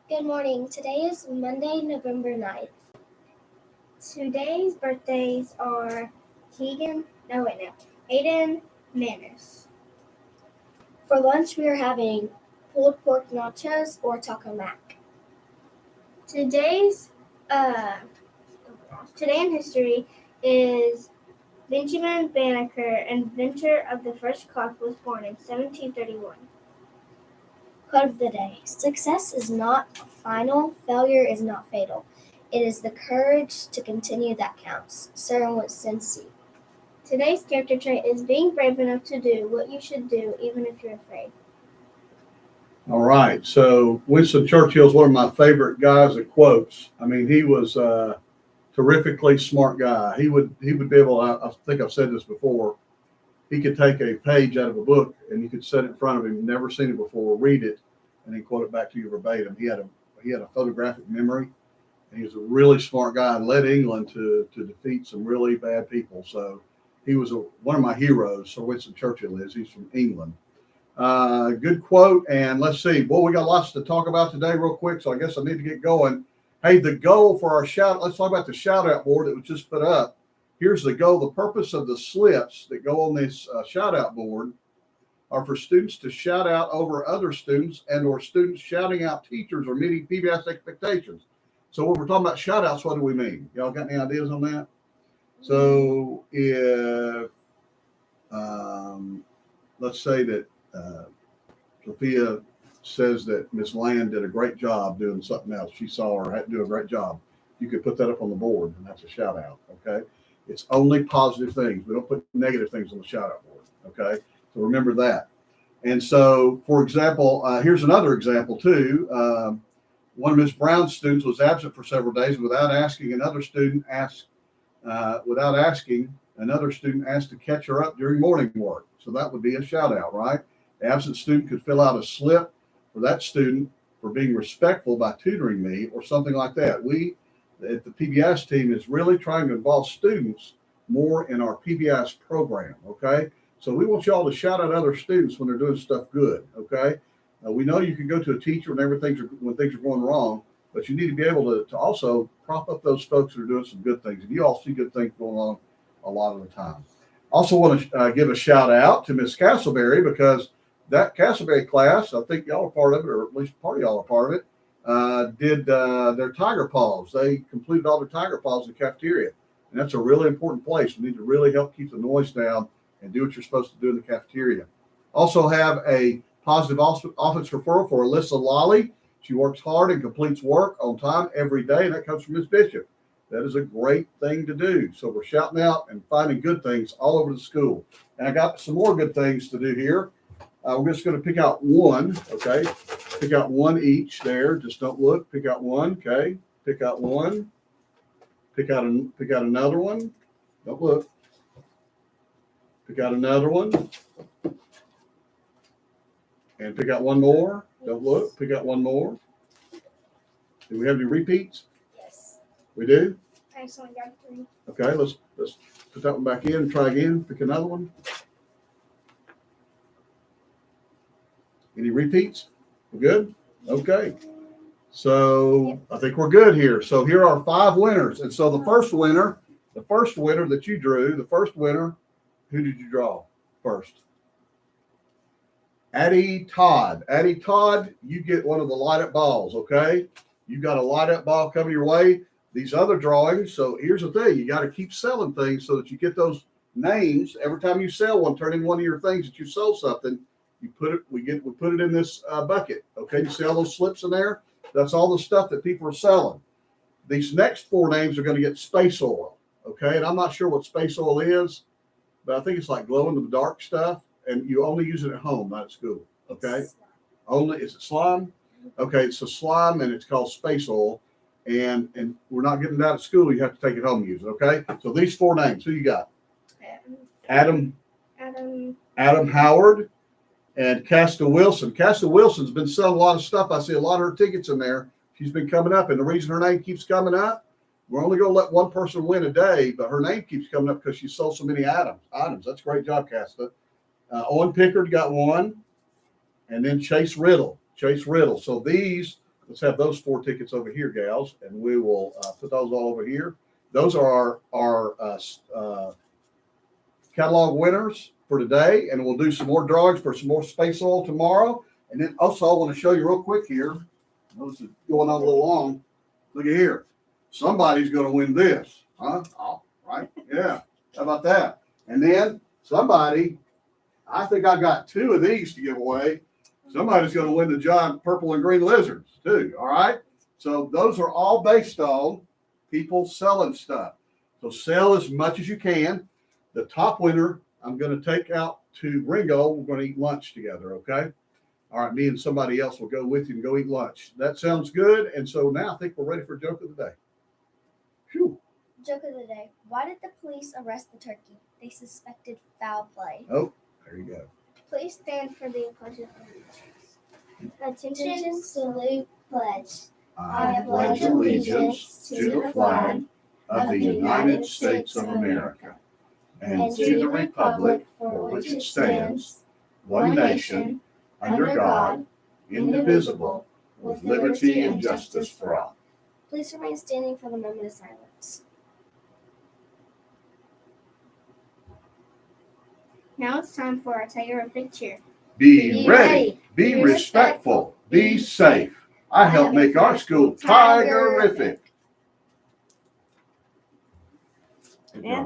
Good morning. Today is Monday, November 9th. Today's birthdays are Aiden Manners. For lunch, we are having pulled pork nachos or taco mac. Today in history is Benjamin Banneker, inventor of the first clock, was born in 1731. Quote of the day: Success is not final, failure is not fatal. It is the courage to continue that counts. Sir Winston. Today's character trait is being brave enough to do what you should do, even if you're afraid. All right. So Winston Churchill is one of my favorite guys at quotes. I mean, he was a terrifically smart guy. He would be able. I think I've said this before. He could take a page out of a book and you could set it in front of him, never seen it before, read it, and then quote it back to you verbatim. He had a photographic memory, and he was a really smart guy and led England to defeat some really bad people. So he was one of my heroes. Sir Winston Churchill is. He's from England. Good quote. And let's see. Well, we got lots to talk about today real quick, so I guess I need to get going. Hey, the goal for our let's talk about the shout out board that was just put up. Here's the goal. The purpose of the slips that go on this shout out board are for students to shout out over other students and or students shouting out teachers or meeting PBS expectations. So when we're talking about shout outs, what do we mean? Y'all got any ideas on that? So if, let's say that Sophia says that Miss Land did a great job doing something else. She saw her do a great job. You could put that up on the board, and that's a shout out, okay? It's only positive things. We don't put negative things on the shout out board, okay? So remember that. And so, for example, here's another example too. One of Miss Brown's students was absent for several days without asking. Another student asked to catch her up during morning work. So that would be a shout out, right? The absent student could fill out a slip for that student for being respectful by tutoring me or something like that. We at the PBS team is really trying to involve students more in our PBS program, okay? So we want y'all to shout out other students when they're doing stuff good, okay? We know you can go to a teacher when things are going wrong, but you need to be able to also prop up those folks that are doing some good things. And you all see good things going on a lot of the time. Also want to give a shout out to Miss Castleberry, because that Castleberry class, I think y'all are part of it, or at least part of y'all are part of it, did their tiger paws. They completed all their tiger paws in the cafeteria. And that's a really important place. We need to really help keep the noise down and do what you're supposed to do in the cafeteria. Also have a positive office referral for Alyssa Lolly. She works hard and completes work on time every day, and that comes from Miss Bishop. That is a great thing to do. So we're shouting out and finding good things all over the school. And I got some more good things to do here. We're just going to pick out one, okay? Pick out one each there. Just don't look. Pick out one, okay? Pick out one. Pick out another one. Don't look. Pick out another one. And pick out one more. Don't look. Pick out one more. Do we have any repeats? Yes. We do? I just only got 3. Okay, let's put that one back in and try again. Pick another one. Any repeats? We're good? Okay. So I think we're good here. So here are 5 winners. And so the first winner that you drew, who did you draw first? Addie Todd. Addie Todd, you get one of the light up balls, okay? You got a light up ball coming your way. These other drawings, so here's the thing. You got to keep selling things so that you get those names. Every time you sell one, turn in one of your things that you sold something, we put it in this bucket, okay? You see all those slips in there? That's all the stuff that people are selling. These next 4 names are going to get space oil, okay? And I'm not sure what space oil is, but I think it's like glow in the dark stuff, and you only use it at home, not at school, okay? Is it slime? Okay, it's a slime, and it's called space oil, and we're not getting it out of school. You have to take it home and use it, okay? So these 4 names, who you got? Adam Howard. And Casta Wilson. Casta Wilson's been selling a lot of stuff. I see a lot of her tickets in there. She's been coming up. And the reason her name keeps coming up, we're only going to let one person win a day, but her name keeps coming up because she sold so many items. That's a great job, Casta. Owen Pickard got 1. And then Chase Riddle. So these let's have those 4 tickets over here, gals, and we will put those all over here. Those are our catalog winners for today, and we'll do some more drawings for some more Space Oil tomorrow. And then also, I want to show you real quick here. This is going on a little long. Look at here. Somebody's going to win this, huh? Oh, right? Yeah. How about that? And then somebody, I think I got 2 of these to give away. Somebody's going to win the giant purple and green lizards too. All right. So those are all based on people selling stuff. So sell as much as you can. The top winner, I'm going to take out to Ringo. We're going to eat lunch together. Okay. All right. Me and somebody else will go with you and go eat lunch. That sounds good. And so now I think we're ready for joke of the day. Phew. Joke of the day. Why did the police arrest the turkey? They suspected foul play. Oh, there you go. Please stand for the Pledge of Allegiance. Attention, salute, pledge. I pledge allegiance to the flag of the United States of America and to the republic for which it stands, one nation, under God, indivisible, with liberty and justice for all. Please remain standing for the moment of silence. Now it's time for our Tigerific cheer. Be ready, be respectful, be safe. I help make our school Tigerific. And